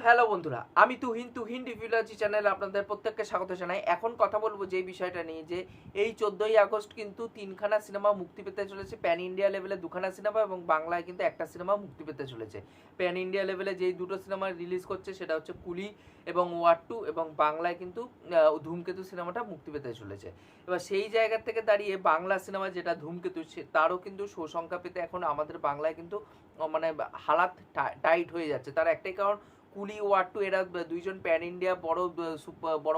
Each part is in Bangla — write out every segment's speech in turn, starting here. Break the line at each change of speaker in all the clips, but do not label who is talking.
হ্যালো বন্ধুরা, আমি তুহিন রিভিউলজি চ্যানেলে আপনাদের প্রত্যেককে স্বাগত জানাই। এখন কথা বলবো যে বিষয়টা নিয়ে, যে এই 14ই আগস্ট কিন্তু 3খানা সিনেমা মুক্তি পেতে চলেছে। প্যান ইন্ডিয়া লেভেলে 2খানা সিনেমা এবং বাংলায় কিন্তু একটা সিনেমা মুক্তি পেতে চলেছে। প্যান ইন্ডিয়া লেভেলে যেই দুটো সিনেমা রিলিজ করছে সেটা হচ্ছে কুলি এবং ওয়ার 2, এবং বাংলায় কিন্তু ধূমকেতু সিনেমাটা মুক্তি পেতে চলেছে। এবার সেই জায়গা থেকে দাঁড়িয়ে বাংলা সিনেমা যেটা ধূমকেতু, তারও কিন্তু সংখ্যা পেতে এখন আমাদের বাংলায় কিন্তু মানে হালাত টাইট হয়ে যাচ্ছে। তার একটাই কারণ, কুলি ওয়ার 2 এরা দুইজন প্যান ইন্ডিয়া বড়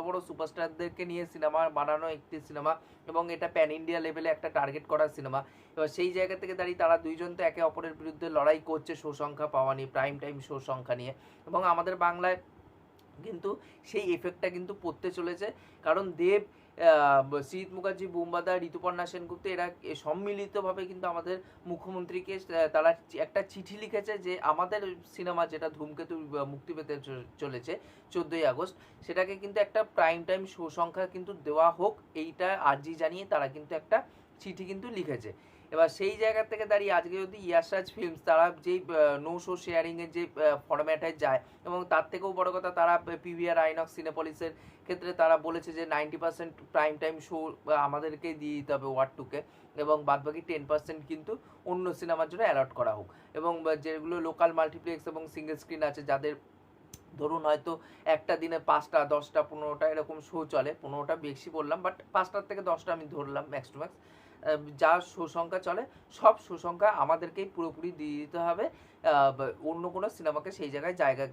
বড় সুপারস্টারদেরকে নিয়ে সিনেমা বানানো একটি সিনেমা, এবং এটা প্যান ইন্ডিয়া লেভেলে একটা টার্গেট করা সিনেমা। এবার সেই জায়গা থেকে দাঁড়িয়ে তারা দুইজন তো একে অপরের বিরুদ্ধে লড়াই করছে শো সংখ্যা পাওয়া নিয়ে, প্রাইম টাইম শো সংখ্যা নিয়ে, এবং আমাদের বাংলায় কিন্তু সেই এফেক্টটা কিন্তু পড়তে চলেছে। কারণ দেব, শ্রীজিৎ মুখার্জি, বুম্বাদা, ঋতুপর্ণা সেনগুপ্ত এরা সম্মিলিতভাবে কিন্তু আমাদের মুখ্যমন্ত্রীকে তারা একটা চিঠি লিখেছে যে আমাদের সিনেমা যেটা ধূমকেতু মুক্তি পেতে চলেছে 14ই আগস্ট, সেটাকে কিন্তু একটা প্রাইম টাইম শো সংখ্যা কিন্তু দেওয়া হোক, এইটা আর্জি জানিয়ে তারা কিন্তু একটা চিঠি কিন্তু লিখেছে। এবার সেই জায়গা থেকে দাঁড়িয়ে আজকে যদি ইয়াশরাজ ফিল্মস তারা যেই নো শো শেয়ারিংয়ের যে ফরম্যাটে যায়, এবং তার থেকেও বড় কথা তারা পিভিআর আইনক্স সিনেপলিসের ক্ষেত্রে তারা বলেছে যে 90% প্রাইম টাইম শো আমাদেরকে দিয়ে দিতে হবে ওয়ার 2-কে, এবং বাদবাকি 10% কিন্তু অন্য সিনেমার জন্য অ্যালট করা হোক। এবং যেগুলো লোকাল মাল্টিপ্লেক্স এবং সিঙ্গেল স্ক্রিন আছে, যাদের ধরুন হয়তো একটা দিনে 5টা 10টা 15টা এরকম শো চলে, 15টা বেশি বললাম, বাট 5টার থেকে 10টা আমি ধরলাম ম্যাক্স টু ম্যাক্স, যা শো সংখ্যা চলে সব শো সংখ্যা আমাদেরকেই পুরোপুরি দিয়ে দিতে হবে। অন্য কোনো সিনেমাকে সেই জায়গায় জায়গা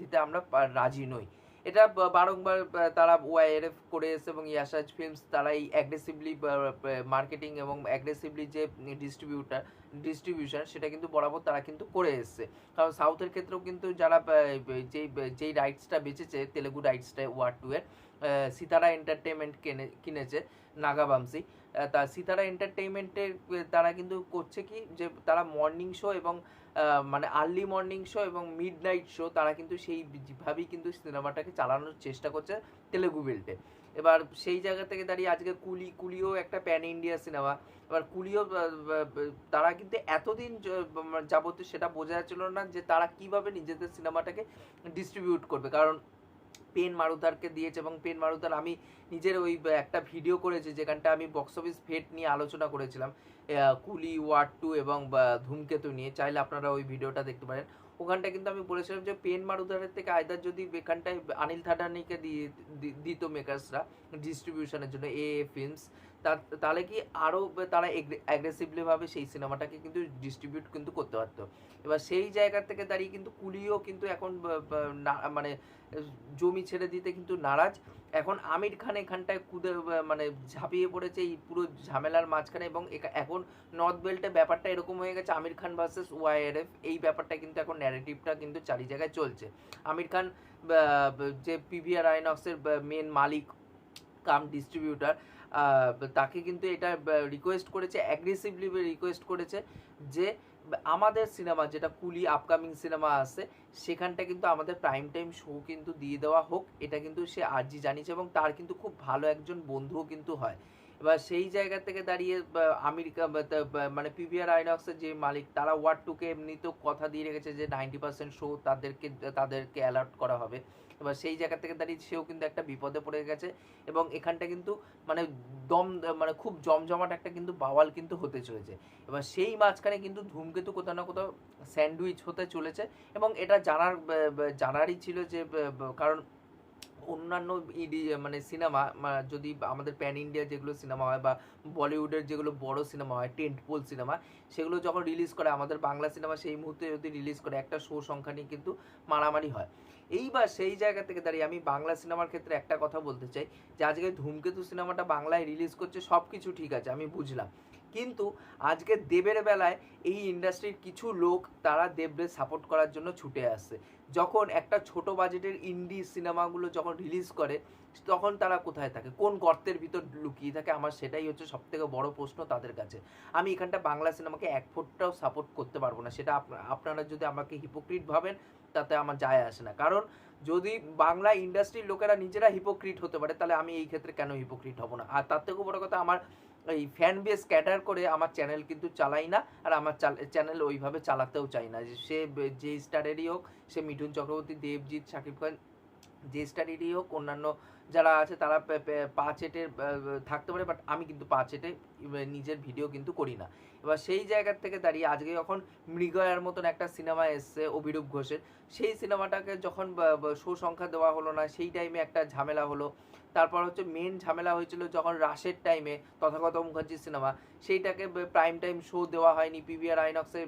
দিতে আমরা রাজি নই। এটা বারংবার তারা ওআইএরএফ করে এসে, এবং ইয়াশরাজ ফিল্মস তারা এই অ্যাগ্রেসিভলি মার্কেটিং এবং অ্যাগ্রেসিভলি যে ডিস্ট্রিবিউশন সেটা কিন্তু বরাবর তারা কিন্তু করে এসছে। কারণ সাউথের ক্ষেত্রেও কিন্তু যারা যেই রাইটসটা বেচেছে, তেলেগু রাইটসটা ওয়ার 2-এর, সিতারা এন্টারটেনমেন্ট কিনেছে নাগাবামসি। তা সিতারা এন্টারটেইনমেন্টের তারা কিন্তু করছে কি, যে তারা মর্নিং শো এবং মানে আর্লি মর্নিং শো এবং মিড নাইট শো তারা কিন্তু সেইভাবেই কিন্তু সিনেমাটাকে চালানোর চেষ্টা করছে তেলেগু বেল্টে। এবার সেই জায়গা থেকে দাঁড়িয়ে আজকে কুলিও একটা প্যান ইন্ডিয়া সিনেমা। এবার কুলিও তারা কিন্তু এতদিন যাবত সেটা বোঝা যাচ্ছিল না যে তারা কিভাবে নিজেদের সিনেমাটাকে ডিস্ট্রিবিউট করবে। কারণ পেন মারুতারকে দিয়েছে, এবং পেন মারুতার আমি নিজের ওই একটা ভিডিও করেছি যেখানটা আমি বক্স অফিস ফেট নিয়ে আলোচনা করেছিলাম, কুলি ওয়ার 2 এবং ধূমকেতু নিয়ে, চাইলে আপনারা ওই ভিডিওটা দেখতে পারেন। ওখানটা কিন্তু আমি বলেছিলাম যে পেন মারুতারের থেকে আয়দার যদি এখানটায় অনিল থাডানিকে দিত মেকার্সরা ডিস্ট্রিবিউশনের জন্য এ ফিল্মস, তাহলে কি আরও তারা অ্যাগ্রেসিভলিভাবে সেই সিনেমাটাকে কিন্তু ডিস্ট্রিবিউট কিন্তু করতে পারতো। এবার সেই জায়গা থেকে দাঁড়িয়ে কিন্তু কুলিও কিন্তু এখন মানে জমি ছেড়ে দিতে কিন্তু নারাজ। এখন আমির খান এখানটায় মানে ঝাঁপিয়ে পড়েছে এই পুরো ঝামেলার মাঝখানে, এবং এখন নর্থ বেল্টে ব্যাপারটা এরকম হয়ে গেছে আমির খান ভার্সেস ওআইআরএফ, এই ব্যাপারটা কিন্তু এখন ন্যারেটিভটা কিন্তু চারি জায়গায় চলছে। আমির খান যে পিভিআর আইনক্সের মেন মালিক কাম ডিস্ট্রিবিউটার, তাকে কিন্তু এটা রিকোয়েস্ট করেছে, অ্যাগ্রেসিভলি রিকোয়েস্ট করেছে যে আমাদের সিনেমা যেটা কুলি আপকামিং সিনেমা আছে সেখানটা কিন্তু আমাদের প্রাইম টাইম শো কিন্তু দিয়ে দেওয়া হোক, এটা কিন্তু সে আর্জি জানিয়েছে, এবং তার কিন্তু খুব ভালো একজন বন্ধুও কিন্তু হয়। এবার সেই জায়গা থেকে দাঁড়িয়ে আমেরিকা মানে পিভিআর আইনক্সের যে মালিক, তারা ওয়ার 2-কে এমনি তো কথা দিয়ে রেখেছে যে 90% শো তাদেরকে অ্যালার্ট করা হবে। এবার সেই জায়গা থেকে দাঁড়িয়ে সেও কিন্তু একটা বিপদে পড়ে গেছে, এবং এখানটা কিন্তু মানে মানে খুব জমজমাট একটা কিন্তু বাওয়াল কিন্তু হতে চলেছে। এবার সেই মাঝখানে কিন্তু ধূমকেতু কোথাও না কোথাও স্যান্ডউইচ হতে চলেছে, এবং এটা জানারই ছিল যে কারণ অন্যান্য মানে সিনেমা যদি আমাদের প্যান ইন্ডিয়া যেগুলো সিনেমা হয় বা বলিউডের যেগুলো বড় সিনেমা হয়, টেন্টপোল সিনেমা, সেগুলো যখন রিলিজ করে আমাদের বাংলা সিনেমা সেই মুহূর্তে যদি রিলিজ করে একটা শো সংখ্যা নিয়ে কিন্তু মারামারি হয়। এইবার সেই জায়গা থেকে দাঁড়িয়ে আমি বাংলা সিনেমার ক্ষেত্রে একটা কথা বলতে চাই, যে আজকে ধূমকেতু সিনেমাটা বাংলায় রিলিজ করছে, সব কিছু ঠিক আছে, আমি বুঝলাম, কিন্তু আজকে দেবের বেলায় এই ইন্ডাস্ট্রির কিছু লোক তারা দেবরে সাপোর্ট করার জন্য ছুটে আসছে। যখন একটা ছোট বাজেটের ইন্ডি সিনেমাগুলো যখন রিলিজ করে, তখন তারা কোথায় থাকে, কোন গর্তের ভিতর লুকিয়ে থাকে, আমার সেটাই হচ্ছে সবথেকে বড় প্রশ্ন তাদের কাছে। আমি এখানটা বাংলা সিনেমাকে এক ফুটটাও সাপোর্ট করতে পারবো না, সেটা আপনারা যদি আমাকে হিপোক্রিট ভাবেন তাতে আমার যায় আসে না। কারণ যদি বাংলা ইন্ডাস্ট্রির লোকেরা নিজেরা হিপোক্রিট হতে পারে, তাহলে আমি এই ক্ষেত্রে কেন হিপোক্রিট হব না। আর তার থেকেও বড় কথা, আমার এই ফ্যান বেস ক্যাটার করে আমার চ্যানেল কিন্তু চালাই না, আর আমার চ্যানেল ওইভাবে চালাতেও চাই না। যে সে যে স্টারেরই হোক, সে মিঠুন চক্রবর্তী, দেবজিৎ, শাকিব খান, যে স্টারেরই হোক, অন্যান্য যারা আছে তারা পা চেটে থাকতে পারে, বাট আমি কিন্তু পা চেটে নিজের ভিডিও কিন্তু করি না। এবার সেই জায়গার থেকে দাঁড়িয়ে আজকে যখন মৃগয়ার মতন একটা সিনেমা এসছে অভিরূপ ঘোষের, সেই সিনেমাটাকে যখন শো সংখ্যা দেওয়া হলো না, সেই টাইমে একটা ঝামেলা হলো। তারপর হচ্ছে মেন ঝামেলা হয়েছিল যখন রাশের টাইমে তথাগত মুখার্জির সিনেমা, সেইটাকে প্রাইম টাইম শো দেওয়া হয়নি, পিভিআর আইনক্সে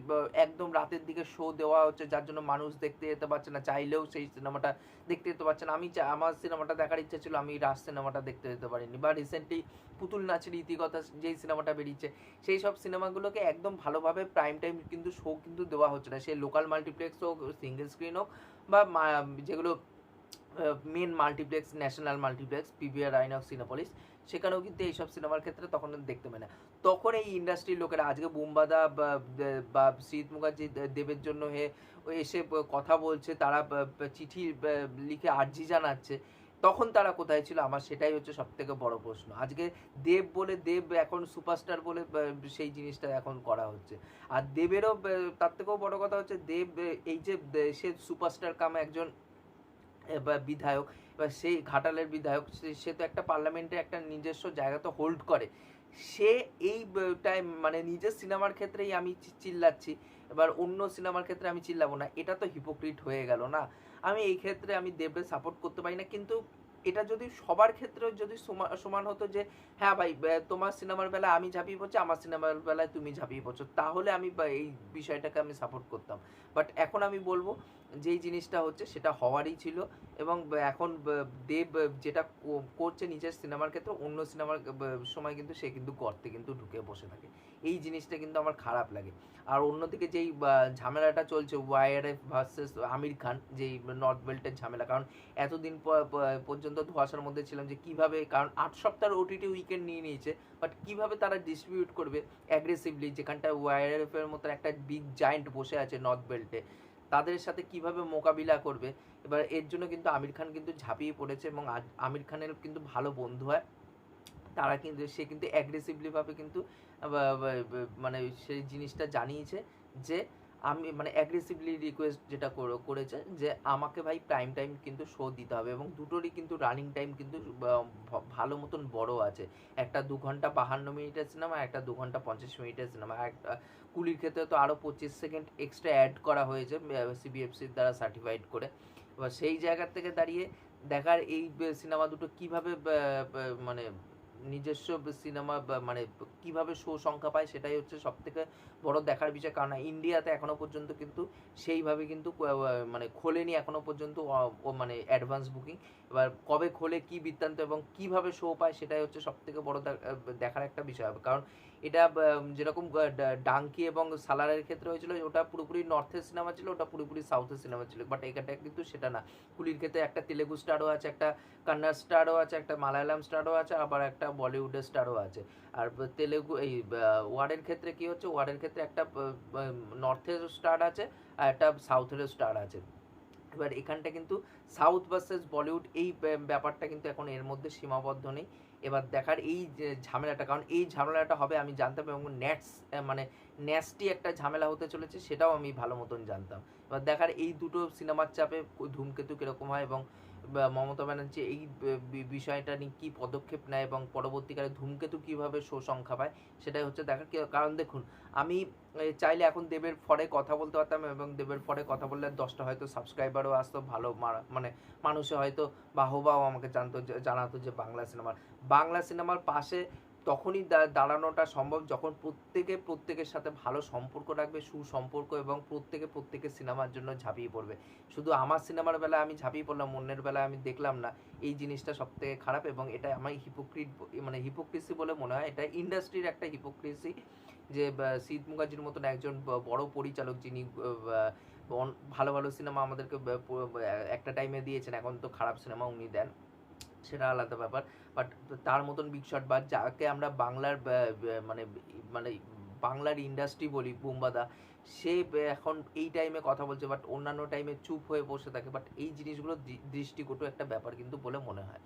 একদম রাতের দিকে শো দেওয়া হচ্ছে, যার জন্য মানুষ দেখতে যেতে পারছে না, চাইলেও সেই সিনেমাটা দেখতে যেতে পারছে না। আমি আমার সিনেমাটা দেখার ইচ্ছা ছিল, আমি রাজ সিনেমাটা দেখতে যেতে পারিনি। বা রিসেন্টলি পুতুল নাচের ইতিকথা যেই সিনেমাটা বেরিয়েছে, সেই সব সিনেমাগুলোকে একদম ভালোভাবে প্রাইম টাইম কিন্তু শো কিন্তু দেওয়া হচ্ছে না, সে লোকাল মাল্টিপ্লেক্স হোক, সিঙ্গেল স্ক্রিন হোক, বা যেগুলো main multiplex, national multiplex, PVR INOX, Cinepolis, সেখানেও কিন্তু এইসব সিনেমার ক্ষেত্রে তখন দেখতে পায় না। তখন এই ইন্ডাস্ট্রির লোকেরা আজকে বুম্বাদা বা শীত মুখার্জি দেবের জন্য এসে কথা বলছে, তারা চিঠি লিখে আর্জি জানাচ্ছে, তখন তারা কোথায় ছিল? আমার সেটাই হচ্ছে সব থেকে বড় প্রশ্ন। আজকে দেব বলে, দেব এখন সুপারস্টার বলে সেই জিনিসটা এখন করা হচ্ছে। আর দেবেরও তার থেকেও বড় কথা হচ্ছে, দেব এই যে সে সুপারস্টার কাম একজন বিধায়ক, এবার সেই ঘাটালের বিধায়ক, সে তো একটা পার্লামেন্টে একটা নিজস্ব জায়গা তো হোল্ড করে। সে এই টাইম মানে নিজের সিনেমার ক্ষেত্রেই আমি চিল্লাচ্ছি, এবার অন্য সিনেমার ক্ষেত্রে আমি চিল্লাবো না, এটা তো হিপোক্রিট হয়ে গেল না? আমি এই ক্ষেত্রে আমি দেবের সাপোর্ট করতে পারি না, কিন্তু এটা যদি সবার ক্ষেত্রে যদি সমান হতো যে হ্যাঁ ভাই তোমার সিনেমার বেলায় আমি ঝাঁপিয়ে পড়ছি, আমার সিনেমার বেলায় তুমি ঝাঁপিয়ে পড়ছো, তাহলে আমি এই বিষয়টাকে আমি সাপোর্ট করতাম। বাট এখন আমি বলবো যেই জিনিসটা হচ্ছে সেটা হওয়ারই ছিল, এবং এখন দেব যেটা করছে নিজের সিনেমার ক্ষেত্রে, অন্য সিনেমার সময় কিন্তু সে কিন্তু গর্তে কিন্তু ঢুকে বসে থাকে। এই জিনিসটা কিন্তু আমার খারাপ লাগে। আর অন্যদিকে যেই ঝামেলাটা চলছে ওয়াইআরএফ ভার্সেস আমির খান, যেই নর্থ বেল্টের ঝামেলা, কারণ এতদিন পর্যন্ত ধোঁয়াশার মধ্যে ছিলাম যে কিভাবে, কারণ 8 সপ্তাহের ওটিটি উইকেন্ড নিয়ে নিয়েছে, বাট কিভাবে তারা ডিস্ট্রিবিউট করবে অ্যাগ্রেসিভলি, যেখানটা ওয়াইআরএফ এর মতো একটা বিগ জায়েন্ট বসে আছে নর্থ বেল্টে, তাদের সাথে কিভাবে মোকাবিলা করবে। এবার এর জন্য কিন্তু আমির খান কিন্তু ঝাঁপিয়ে পড়েছে, এবং আমির খানের কিন্তু ভালো বন্ধু হয় তারা, কিন্তু সে কিন্তু অ্যাগ্রেসিভলি ভাবে কিন্তু মানে সেই জিনিসটা জানিয়েছে যে আমি মানে অ্যাগ্রেসিভলি রিকোয়েস্ট যেটা করেছে যে আমাকে ভাই প্রাইম টাইম কিন্তু শো দিতে হবে, এবং দুটোরই কিন্তু রানিং টাইম কিন্তু ভালো মতন বড় আছে। একটা 2 ঘন্টা 52 মিনিটের সিনেমা, একটা 2 ঘন্টা 50 মিনিটের সিনেমা, একটা কুলির ক্ষেত্রে তো আরও 25 সেকেন্ড এক্সট্রা অ্যাড করা হয়েছে সিবিএফসির দ্বারা সার্টিফাইড করে। এবার সেই জায়গার থেকে দাঁড়িয়ে দেখার এই সিনেমা দুটো কিভাবে মানে নিজস্ব সিনেমা মানে কিভাবে শো সংখ্যা পায়, সেটাই হচ্ছে সব থেকে বড় দেখার বিষয়। কারণ ইন্ডিয়াতে এখনো পর্যন্ত কিন্তু সেইভাবে কিন্তু মানে খোলেনি এখনো পর্যন্ত মানে অ্যাডভান্স বুকিং। এবার কবে খোলে, কি বৃত্তান্ত এবং কিভাবে শো পায়, সেটাই হচ্ছে সব থেকে বড় দেখার একটা বিষয় হবে। কারণ এটা যেরকম ডাঙ্কি এবং সালারের ক্ষেত্রে হয়েছিল, ওটা পুরোপুরি নর্থের সিনেমা ছিল, ওটা পুরোপুরি সাউথের সিনেমা ছিল, বাট এখানটা কিন্তু সেটা না। কুলির ক্ষেত্রে একটা তেলেগু স্টারও আছে, একটা কন্নড় স্টারও আছে, একটা মালায়ালাম স্টারও আছে, আবার একটা বলিউডের স্টারও আছে। আর তেলেগু এই ওয়ার্ডের ক্ষেত্রে কি হচ্ছে, ওয়ার্ডের ক্ষেত্রে একটা নর্থের স্টার আছে আর একটা সাউথের স্টার আছে। এবার এখানটা কিন্তু সাউথ ভার্সেস বলিউড এই ব্যাপারটা কিন্তু এখন এর মধ্যে সীমাবদ্ধ নেই। এবার দেখার এই যে ঝামেলাটা, কারণ এই ঝামেলাটা হবে আমি জানতাম, এবং মানে ন্যাস্টি একটা ঝামেলা হতে চলেছে, সেটাও আমি ভালো মতন জানতাম। এবার দেখার এই দুটো সিনেমার চাপে ধূমকেতু কীরকম হয়, এবং মমতা ব্যানার্জি এই বিষয়টা নিয়ে কী পদক্ষেপ নেয়, এবং পরবর্তীকালে ধূমকেতু কীভাবে শো সংখ্যা পায়, সেটাই হচ্ছে দেখার। কারণ দেখুন, আমি চাইলে এখন দেবের ফরে কথা বলতে পারতাম, এবং দেবের ফরে কথা বললে 10টা হয়তো সাবস্ক্রাইবারও আসতো, ভালো মানে মানুষে হয়তো বাহবাও আমাকে জানাতো যে বাংলা সিনেমার পাশে তখনই দাঁড়ানোটা সম্ভব যখন প্রত্যেকের সাথে ভালো সম্পর্ক রাখবে, সুসম্পর্ক, এবং প্রত্যেকের সিনেমার জন্য ঝাঁপিয়ে পড়বে। শুধু আমার সিনেমার বেলায় আমি ঝাঁপিয়ে পড়লাম, অন্যের বেলায় আমি দেখলাম না, এই জিনিসটা সব থেকে খারাপ, এবং এটা আমার মানে হিপোক্রিসি বলে মনে হয়। এটা ইন্ডাস্ট্রির একটা হিপোক্রিসি, যে শীত মুখার্জির মতন একজন বড় পরিচালক, যিনি ভালো ভালো সিনেমা আমাদেরকে একটা টাইমে দিয়েছেন, এখন তো খারাপ সিনেমা উনি দেন, সেটা আলাদা ব্যাপার। বাট তার মতন বিগ শট, বা যাকে আমরা বাংলার মানে মানে বাংলার ইন্ডাস্ট্রি বলি বুম্বাদা, সে এখন এই টাইমে কথা বলছে, বাট অন্যান্য টাইমে চুপ হয়ে বসে থাকে, বাট এই জিনিসগুলো দৃষ্টিকটু একটা ব্যাপার কিন্তু বলে মনে হয়।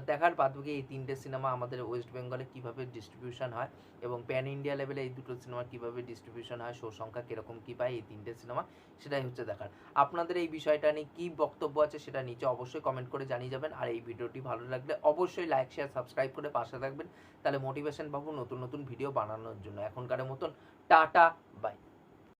দেখার বাদবাকি এই 3টে সিনেমা আমাদের ওয়েস্ট বেঙ্গলে কীভাবে ডিস্ট্রিবিউশন হয় এবং প্যান ইন্ডিয়া লেভেলে এই দুটো সিনেমা কীভাবে ডিস্ট্রিবিউশন হয়, শো সংখ্যা কীরকম কী পায় এই 3টে সিনেমা, সেটাই হচ্ছে দেখার। আপনাদের এই বিষয়টা নিয়ে কী বক্তব্য আছে সেটা নিচে অবশ্যই কমেন্ট করে জানিয়ে যাবেন। আর এই ভিডিওটি ভালো লাগলে অবশ্যই লাইক শেয়ার সাবস্ক্রাইব করে পাশে থাকবেন, তাহলে মোটিভেশন পাবো নতুন নতুন ভিডিও বানানোর জন্য। এখনকার মতন টাটা।